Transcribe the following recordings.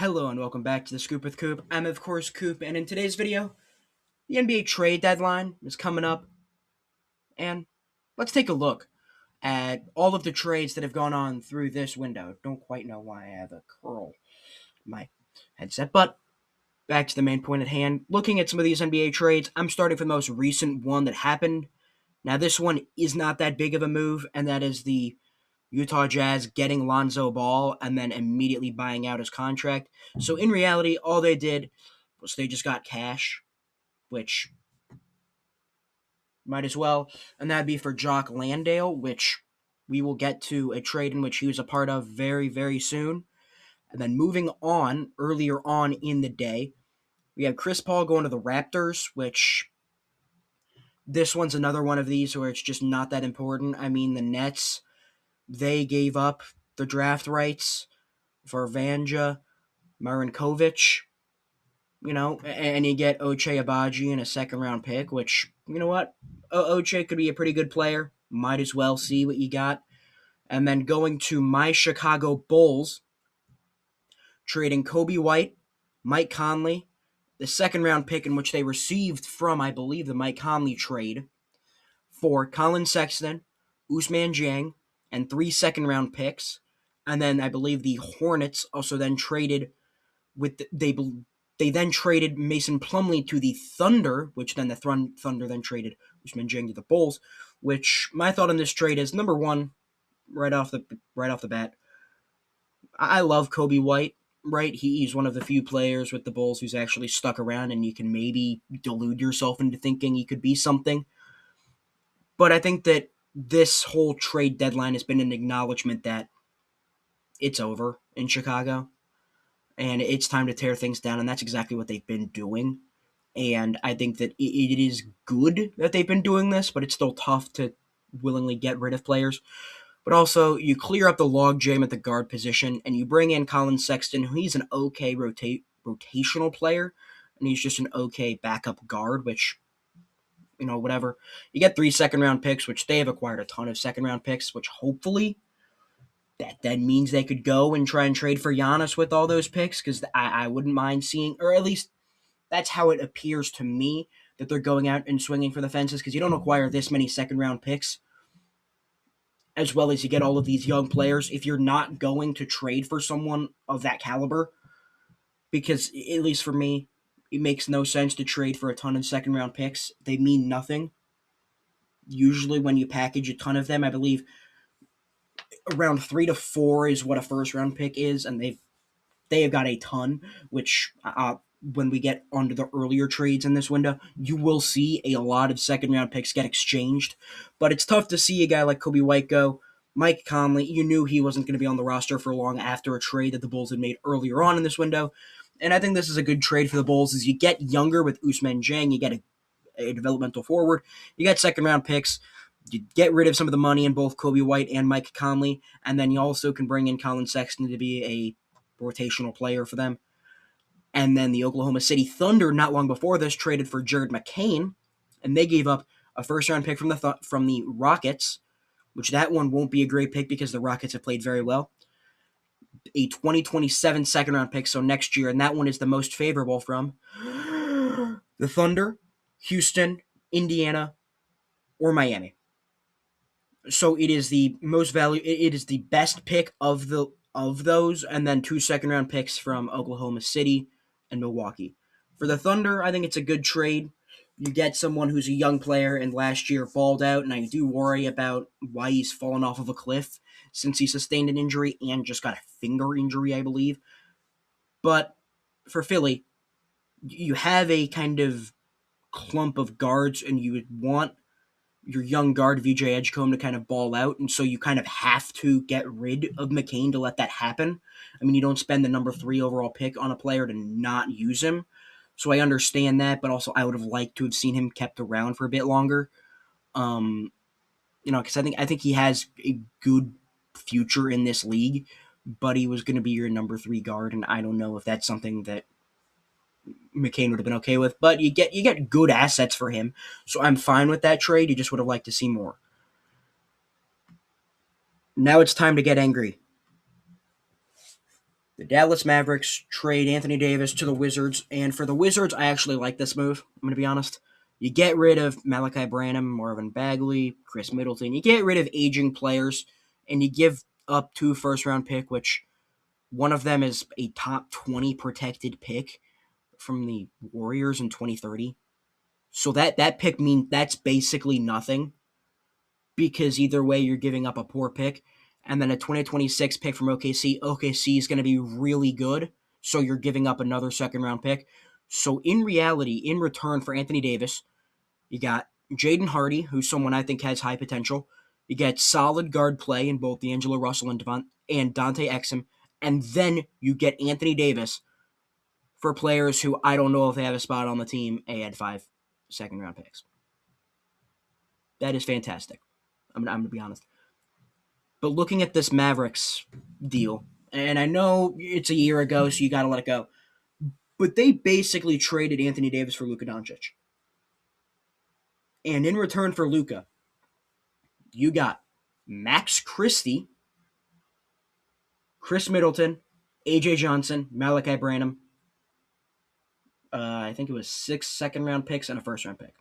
Hello and welcome back to the Scoop with Coop. I'm of course Coop, and in today's video, the NBA trade deadline is coming up, and let's take a look at all of the trades that have gone on through this window. Don't quite know why I have a curl in my headset, but back to the main point at hand. Looking at some of these NBA trades, I'm starting from the most recent one that happened. Now, this one is not that big of a move, and that is the Utah Jazz getting Lonzo Ball and then immediately buying out his contract. So in reality, all they did was they just got cash, which might as well, and that'd be for Jock Landale, which we will get to a trade in which he was a part of very, very soon. And then moving on, earlier on in the day, we have Chris Paul going to the Raptors, which this one's another one of these where it's just not that important. I mean, the Nets, they gave up the draft rights for Vanja Marinkovic, and you get Ochai Abaji in a second-round pick, which, you know what? Ochai could be a pretty good player. Might as well see what you got. And then going to my Chicago Bulls, trading Kobe White, Mike Conley, the second-round pick in which they received from, I believe, the Mike Conley trade, for Colin Sexton, Ousmane Dieng, and 3 second-round picks. And then I believe the Hornets also then traded they then traded Mason Plumlee to the Thunder, which then the Thunder then traded Ousmane Dieng to the Bulls. Which my thought on this trade is, number one, right off the bat, I love Kobe White. Right, he's one of the few players with the Bulls who's actually stuck around, and you can maybe delude yourself into thinking he could be something. But I think that this whole trade deadline has been an acknowledgement that it's over in Chicago and it's time to tear things down, and that's exactly what they've been doing. And I think that it is good that they've been doing this, but it's still tough to willingly get rid of players. But also, you clear up the logjam at the guard position, and you bring in Colin Sexton, who he's an okay rotational player, and he's just an okay backup guard, which, whatever. You get 3 second-round picks, which they have acquired a ton of second-round picks, which hopefully that then means they could go and try and trade for Giannis with all those picks, because I wouldn't mind seeing, or at least that's how it appears to me, that they're going out and swinging for the fences, because you don't acquire this many second-round picks, as well as you get all of these young players, if you're not going to trade for someone of that caliber, because, at least for me, it makes no sense to trade for a ton of second-round picks. They mean nothing. Usually when you package a ton of them, I believe around 3 to 4 is what a first-round pick is, and they have got a ton, which when we get onto the earlier trades in this window, you will see a lot of second-round picks get exchanged. But it's tough to see a guy like Kobe White go. Mike Conley, you knew he wasn't going to be on the roster for long after a trade that the Bulls had made earlier on in this window. And I think this is a good trade for the Bulls, as you get younger with Ousmane Dieng, you get a developmental forward, you get second-round picks, you get rid of some of the money in both Kobe White and Mike Conley, and then you also can bring in Colin Sexton to be a rotational player for them. And then the Oklahoma City Thunder, not long before this, traded for Jared McCain, and they gave up a first-round pick from the Rockets, which that one won't be a great pick because the Rockets have played very well. A 2027 second-round pick, so next year, and that one is the most favorable from the Thunder, Houston, Indiana, or Miami. So it is the most value. It is the best pick of those, and then 2 second-round picks from Oklahoma City and Milwaukee. For the Thunder, I think it's a good trade. You get someone who's a young player and last year balled out, and I do worry about why he's fallen off of a cliff since he sustained an injury and just got a finger injury, I believe. But for Philly, you have a kind of clump of guards, and you would want your young guard, VJ Edgecombe, to kind of ball out, and so you kind of have to get rid of McCain to let that happen. I mean, you don't spend the number 3 overall pick on a player to not use him, so I understand that, but also I would have liked to have seen him kept around for a bit longer. Because I think he has a good future in this league, but he was going to be your number 3 guard, and I don't know if that's something that McCain would have been okay with, but you get good assets for him, so I'm fine with that trade. You just would have liked to see more. Now it's time to get angry. The Dallas Mavericks trade Anthony Davis to the Wizards, and for the Wizards, I actually like this move. I'm going to be honest. You get rid of Malachi Branham, Marvin Bagley, Chris Middleton. You get rid of aging players, and you give up 2 first-round pick, which one of them is a top 20 protected pick from the Warriors in 2030. So that pick means that's basically nothing because either way you're giving up a poor pick. And then a 2026 pick from OKC. OKC is going to be really good, so you're giving up another second round pick. So in reality, in return for Anthony Davis, you got Jaden Hardy, who's someone I think has high potential. You get solid guard play in both D'Angelo Russell and Dante Exum. And then you get Anthony Davis for players who I don't know if they have a spot on the team and 5 second round picks. That is fantastic. I'm going to be honest. But looking at this Mavericks deal, and I know it's a year ago, so you got to let it go, but they basically traded Anthony Davis for Luka Doncic. And in return for Luka, you got Max Christie, Chris Middleton, AJ Johnson, Malachi Branham. I think it was 6 second round picks and a first round pick.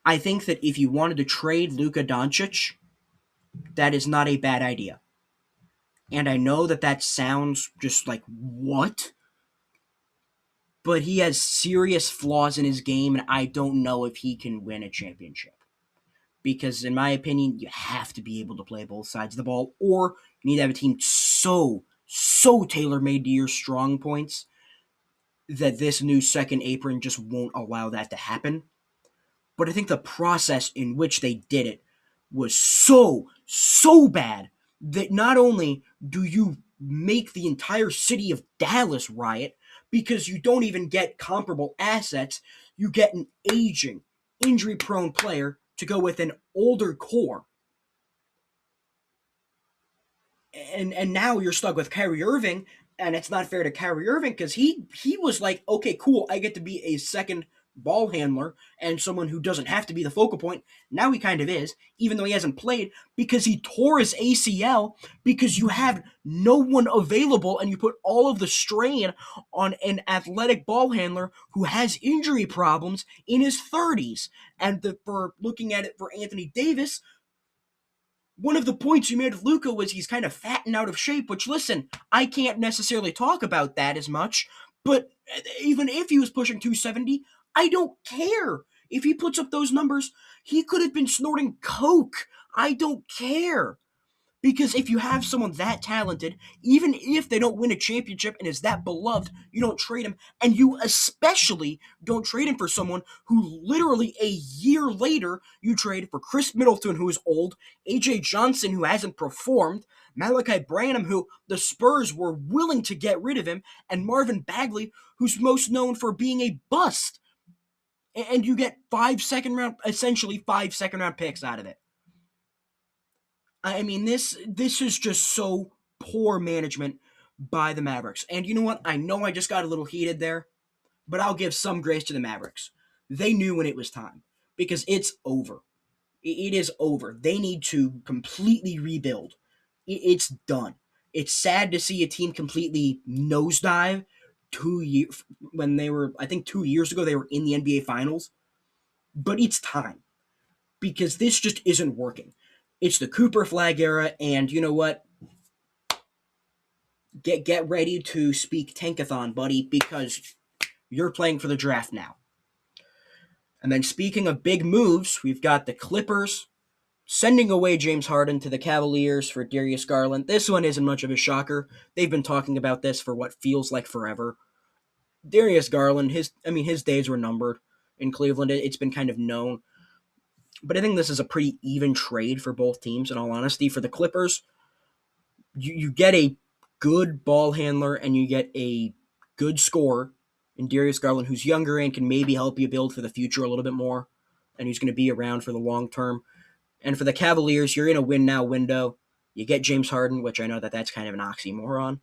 I think that if you wanted to trade Luka Doncic, that is not a bad idea. And I know that sounds just like, what? But he has serious flaws in his game, and I don't know if he can win a championship. Because, in my opinion, you have to be able to play both sides of the ball, or you need to have a team so tailor-made to your strong points that this new second apron just won't allow that to happen. But I think the process in which they did it was so bad that not only do you make the entire city of Dallas riot because you don't even get comparable assets, you get an aging, injury-prone player to go with an older core. And now you're stuck with Kyrie Irving, and it's not fair to Kyrie Irving because he was like, okay, cool, I get to be a second ball handler and someone who doesn't have to be the focal point. Now he kind of is, even though he hasn't played, because he tore his ACL, because you have no one available and you put all of the strain on an athletic ball handler who has injury problems in his 30s. And for looking at it for Anthony Davis, one of the points you made of Luka was he's kind of fat and out of shape, which, listen, I can't necessarily talk about that as much, but even if he was pushing 270, I don't care. If he puts up those numbers, he could have been snorting coke. I don't care. Because if you have someone that talented, even if they don't win a championship and is that beloved, you don't trade him. And you especially don't trade him for someone who literally a year later you trade for Chris Middleton, who is old, AJ Johnson, who hasn't performed, Malachi Branham, who the Spurs were willing to get rid of him, and Marvin Bagley, who's most known for being a bust. And you get essentially 5 second round picks out of it. I mean, this is just so poor management by the Mavericks. And you know what? I know I just got a little heated there, but I'll give some grace to the Mavericks. They knew when it was time because it's over. It is over. They need to completely rebuild. It's done. It's sad to see a team completely nosedive 2 years when they were, I think 2 years ago, they were in the NBA Finals. But it's time because this just isn't working. It's the Cooper Flag era, and you know what? Get ready to speak Tankathon, buddy, because you're playing for the draft now. And then speaking of big moves, we've got the Clippers sending away James Harden to the Cavaliers for Darius Garland. This one isn't much of a shocker. They've been talking about this for what feels like forever. Darius Garland, his days were numbered in Cleveland. It's been kind of known. But I think this is a pretty even trade for both teams, in all honesty. For the Clippers, you get a good ball handler and you get a good scorer in Darius Garland, who's younger and can maybe help you build for the future a little bit more, and who's going to be around for the long term. And for the Cavaliers, you're in a win-now window. You get James Harden, which I know that's kind of an oxymoron,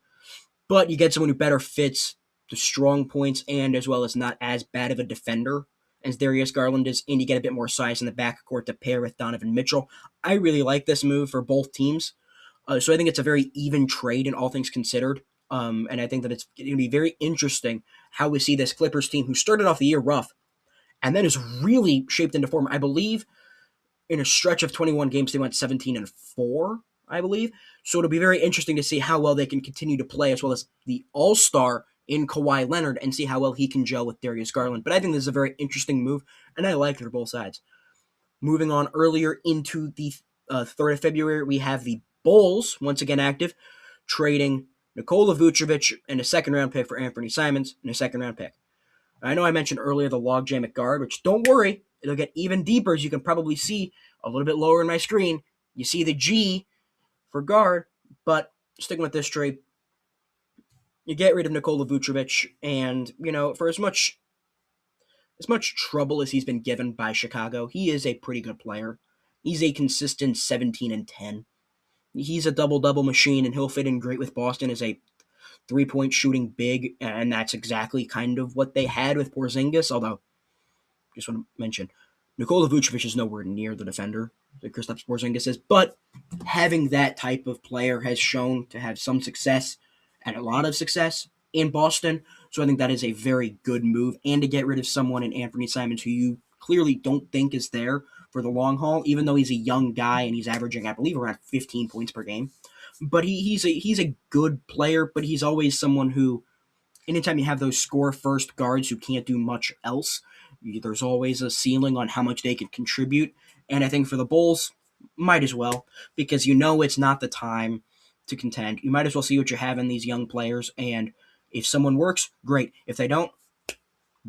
but you get someone who better fits the strong points and as well as not as bad of a defender as Darius Garland is, and you get a bit more size in the backcourt to pair with Donovan Mitchell. I really like this move for both teams. So I think it's a very even trade in all things considered. And I think that it's going to be very interesting how we see this Clippers team who started off the year rough and then is really shaped into form. I believe in a stretch of 21 games, they went 17-4, I believe. So it'll be very interesting to see how well they can continue to play, as well as the all-star in Kawhi Leonard, and see how well he can gel with Darius Garland. But I think this is a very interesting move, and I like it for both sides. Moving on earlier into the 3rd of February, we have the Bulls, once again active, trading Nikola Vucevic and a second-round pick for Anthony Simons and a second-round pick. I know I mentioned earlier the logjam at guard, which don't worry, it'll get even deeper, as you can probably see a little bit lower in my screen. You see the G for guard, but sticking with this trade, you get rid of Nikola Vucevic, and, for as much trouble as he's been given by Chicago, he is a pretty good player. He's a consistent 17-10. He's a double-double machine, and he'll fit in great with Boston as a three-point shooting big, and that's exactly kind of what they had with Porzingis, although, just want to mention, Nikola Vucevic is nowhere near the defender that Kristaps Porzingis is, but having that type of player has shown to have some success and a lot of success in Boston, so I think that is a very good move, and to get rid of someone in Anthony Simons who you clearly don't think is there for the long haul, even though he's a young guy and he's averaging, I believe, around 15 points per game. But he's a good player, but he's always someone who, anytime you have those score first guards who can't do much else, there's always a ceiling on how much they can contribute. And I think for the Bulls, might as well, because it's not the time to contend. You might as well see what you have in these young players, and if someone works, great. If they don't,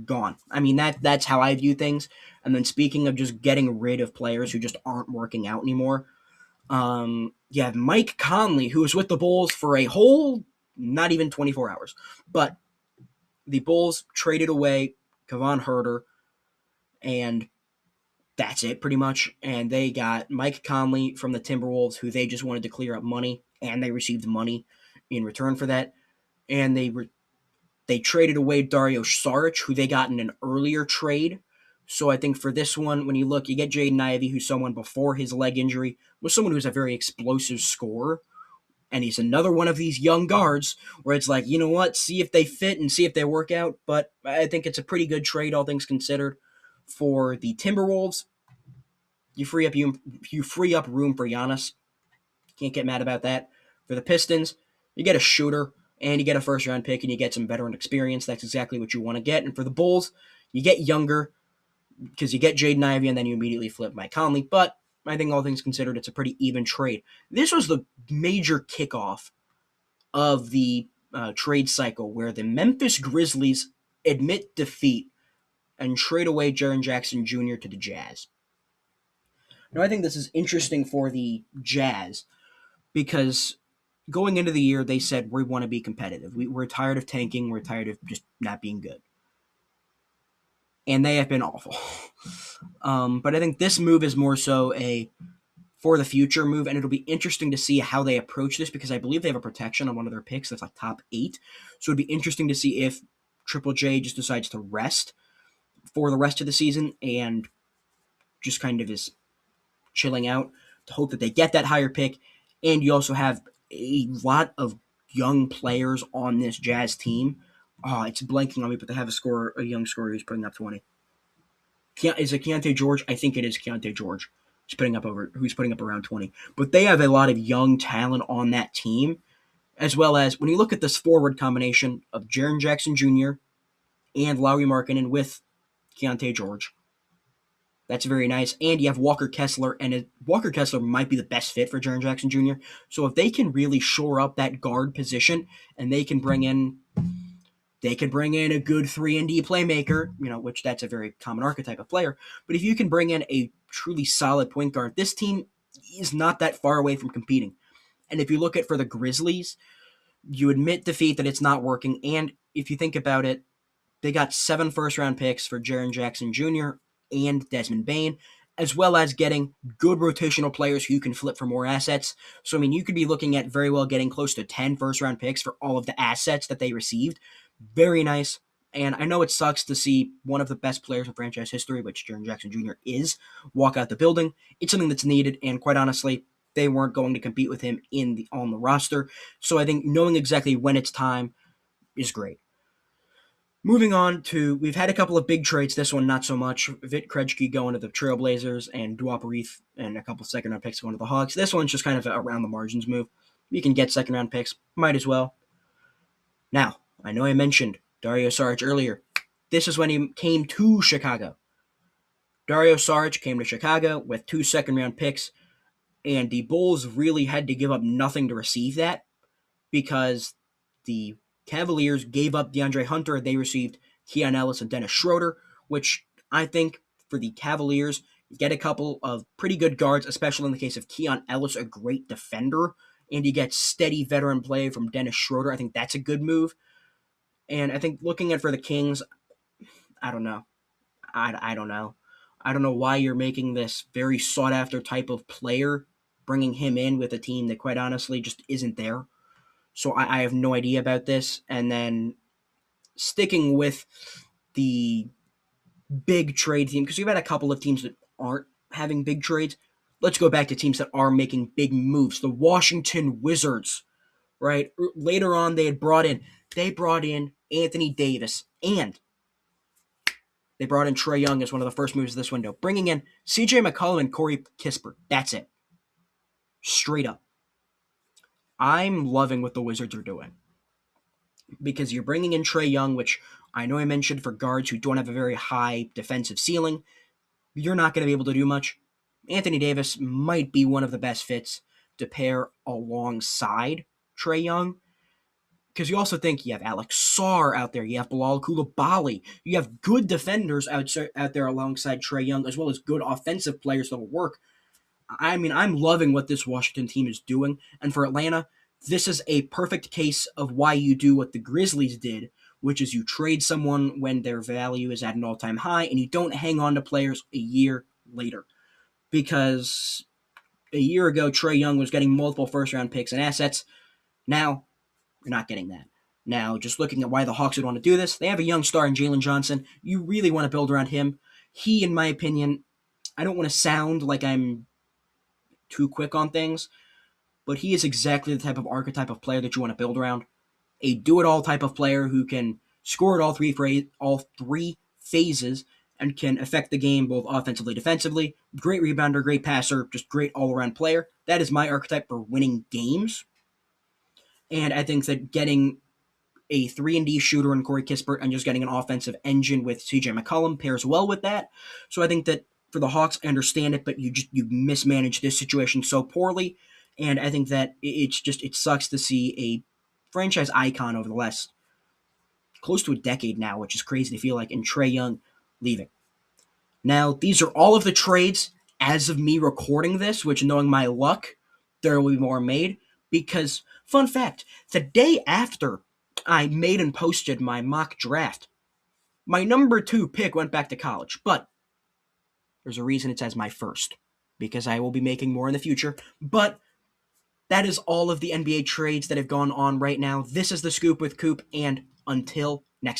gone. I mean, that's how I view things. And then speaking of just getting rid of players who just aren't working out anymore, you have Mike Conley, who was with the Bulls for a whole, not even 24 hours. But the Bulls traded away Kevon Huerter, and that's it pretty much. And they got Mike Conley from the Timberwolves, who they just wanted to clear up money, and they received money in return for that. And they traded away Dario Saric, who they got in an earlier trade. So I think for this one, when you look, you get Jaden Ivey, who's someone before his leg injury was someone who's a very explosive scorer. And he's another one of these young guards where it's like, you know what, see if they fit and see if they work out. But I think it's a pretty good trade, all things considered. For the Timberwolves, you free up room for Giannis. Can't get mad about that. For the Pistons, you get a shooter and you get a first-round pick and you get some veteran experience. That's exactly what you want to get. And for the Bulls, you get younger because you get Jaden Ivey and then you immediately flip Mike Conley. But I think all things considered, it's a pretty even trade. This was the major kickoff of the trade cycle where the Memphis Grizzlies admit defeat and trade away Jaren Jackson Jr. to the Jazz. Now, I think this is interesting for the Jazz because going into the year, they said, we want to be competitive. We're tired of tanking. We're tired of just not being good. And they have been awful. But I think this move is more so a for the future move, and it'll be interesting to see how they approach this because I believe they have a protection on one of their picks that's like top 8. So it'd be interesting to see if Triple J just decides to rest for the rest of the season and just kind of is chilling out to hope that they get that higher pick. And you also have a lot of young players on this Jazz team. It's blanking on me, but they have a young scorer who's putting up 20. Is it Keontae George? I think it is Keontae George. Who's putting up around 20. But they have a lot of young talent on that team, as well as when you look at this forward combination of Jaren Jackson Jr. and Lauri Markkanen with Keontae George. That's very nice. And you have Walker Kessler, and Walker Kessler might be the best fit for Jaren Jackson Jr. So if they can really shore up that guard position and they can bring in a good 3-and-D playmaker, which that's a very common archetype of player. But if you can bring in a truly solid point guard, this team is not that far away from competing. And if you look at for the Grizzlies, you admit defeat that it's not working. And if you think about it, they got 7 first-round picks for Jaren Jackson Jr. and Desmond Bane, as well as getting good rotational players who you can flip for more assets. So, you could be looking at very well getting close to 10 first-round picks for all of the assets that they received. Very nice. And I know it sucks to see one of the best players in franchise history, which Jaren Jackson Jr. is, walk out the building. It's something that's needed, and quite honestly, they weren't going to compete with him on the roster. So I think knowing exactly when it's time is great. Moving on to, we've had a couple of big trades. This one, not so much. Vit Krejci going to the Trailblazers and Duop Reith and a couple of second round picks going to the Hawks. This one's just kind of a around the margins move. You can get second round picks, might as well. Now, I know I mentioned Dario Saric earlier. This is when he came to Chicago. Dario Saric came to Chicago with 2 second round picks, and the Bulls really had to give up nothing to receive that because the Cavaliers gave up DeAndre Hunter. They received Keon Ellis and Dennis Schroeder, which I think for the Cavaliers, you get a couple of pretty good guards, especially in the case of Keon Ellis, a great defender, and you get steady veteran play from Dennis Schroeder. I think that's a good move. And I think looking at for the Kings, I don't know. I don't know. I don't know why you're making this very sought after type of player, bringing him in with a team that quite honestly just isn't there. So I have no idea about this. And then sticking with the big trade theme, because we've had a couple of teams that aren't having big trades. Let's go back to teams that are making big moves. The Washington Wizards, right? Later on, they brought in Anthony Davis, and they brought in Trae Young as one of the first moves of this window, bringing in CJ McCollum and Corey Kispert. That's it. Straight up. I'm loving what the Wizards are doing because you're bringing in Trae Young, which I know I mentioned for guards who don't have a very high defensive ceiling. You're not going to be able to do much. Anthony Davis might be one of the best fits to pair alongside Trae Young because you also think you have Alex Sarr out there, you have Bilal Coulibaly, you have good defenders out there alongside Trae Young, as well as good offensive players that will work. I mean, I'm loving what this Washington team is doing, and for Atlanta, this is a perfect case of why you do what the Grizzlies did, which is you trade someone when their value is at an all-time high, and you don't hang on to players a year later. Because a year ago, Trae Young was getting multiple first-round picks and assets. Now, you're not getting that. Now, just looking at why the Hawks would want to do this, they have a young star in Jalen Johnson. You really want to build around him. He, in my opinion, I don't want to sound like I'm too quick on things, but he is exactly the type of archetype of player that you want to build around. A do-it-all type of player who can score at all three phases and can affect the game both offensively, defensively. Great rebounder, great passer, just great all-around player. That is my archetype for winning games. And I think that getting a 3-and-D shooter in Corey Kispert and just getting an offensive engine with CJ McCollum pairs well with that. So I think that for the Hawks, I understand it, but you mismanage this situation so poorly. And I think that it sucks to see a franchise icon over the last close to a decade now, which is crazy to feel like, and Trae Young leaving. Now, these are all of the trades as of me recording this, which, knowing my luck, there will be more made. Because, fun fact, the day after I made and posted my mock draft, my number 2 pick went back to college. But there's a reason it says my first, because I will be making more in the future. But that is all of the NBA trades that have gone on right now. This is the Scoop with Coop, and until